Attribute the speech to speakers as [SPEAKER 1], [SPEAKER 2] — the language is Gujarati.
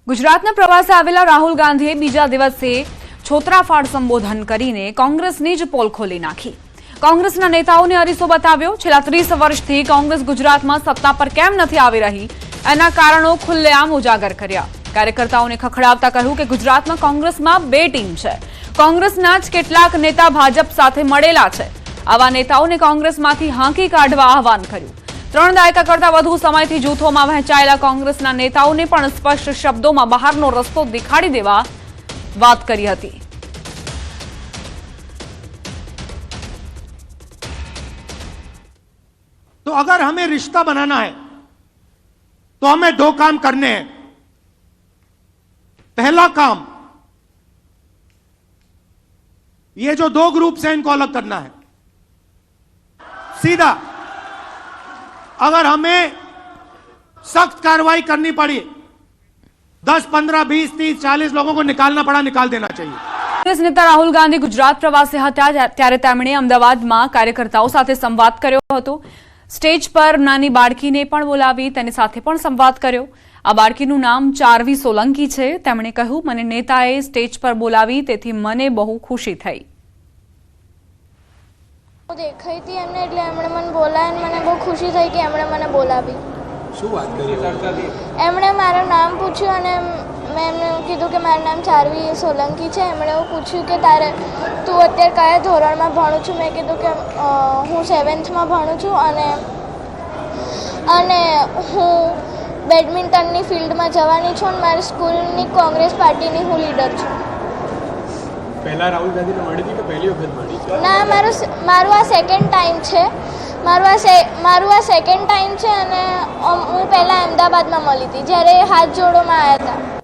[SPEAKER 1] ગુજરાતના પ્રવાસે આવેલા રાહુલ ગાંધીએ બીજા દિવસે છોતરાફાડ સંબોધન કરીને કોંગ્રેસની જ પોલ ખોલી નાખી। કોંગ્રેસના નેતાઓને અરીસો બતાવ્યો। છેલ્લા 30 વર્ષથી કોંગ્રેસ ગુજરાતમાં સત્તા પર કેમ નથી આવી રહી એના કારણો ખુલ્લેઆમ ઉજાગર કર્યા। કાર્યકર્તાઓને ખખડાવતા કહ્યું કે ગુજરાતમાં કોંગ્રેસમાં બે ટીમ છે। કોંગ્રેસના જ કેટલાક નેતા ભાજપ સાથે મળેલા છે। આવા નેતાઓને કોંગ્રેસમાંથી હાંકી કાઢવા આહવાન કર્યું। 3 દાયકા કરતા વધુ સમયથી જૂથોમાં વહેંચાયેલા કોંગ્રેસના નેતાઓને પણ સ્પષ્ટ શબ્દોમાં બહારનો રસ્તો દેખાડી દેવા વાત કરી હતી।
[SPEAKER 2] तो अगर हमें रिश्ता बनाना है तो हमें दो काम करने हैं। पहला काम, ये जो दो ग्रुप्स हैं इनको अलग करना है सीधा। अगर हमें सख्त कार्रवाई करनी पड़ी, 10, 15, 20, 30, 40 लोगों को निकालना पड़ा, निकाल देना चाहिए।
[SPEAKER 1] કોંગ્રેસ નેતા રાહુલ ગાંધી ગુજરાત પ્રવાસે હતા ત્યારે તેમણે અમદાવાદમાં કાર્યકર્તાઓ સાથે સંવાદ કર્યો હતો। સ્ટેજ પર નાની બાળકીને પણ બોલાવી તેની સાથે પણ સંવાદ કર્યો। આ બાળકીનું નામ ચારવી સોલંકી છે। તેમણે કહ્યું, મને નેતાએ સ્ટેજ પર બોલાવી તેથી મને બહુ ખુશી થઈ।
[SPEAKER 3] દેખાઈ હતી એમને એટલે એમણે મને બોલાવીને મને બહુ ખુશી થઈ કે એમણે મને બોલાવી।
[SPEAKER 4] શું વાત કરી?
[SPEAKER 3] એમણે મારું નામ પૂછ્યું અને મેં એમને કીધું કે મારું નામ ચારવી સોલંકી છે। એમણે એવું પૂછ્યું કે તું અત્યારે કયા ધોરણમાં ભણું છું? મેં કીધું કે હું 7th ભણું છું અને હું બેડમિન્ટનની ફિલ્ડમાં જવાની છું અને મારી સ્કૂલની કોંગ્રેસ પાર્ટીની હું લીડર છું।
[SPEAKER 4] પહેલા રાહુલ ગાંધીને મળી હતી કે પહેલી વખત મળી છે?
[SPEAKER 3] ના, મારું આ સેકન્ડ ટાઈમ છે। મારું આ સેકન્ડ ટાઈમ છે અને હું પહેલાં અમદાવાદમાં મળી હતી જ્યારે હાથ જોડોમાં આવ્યા હતા।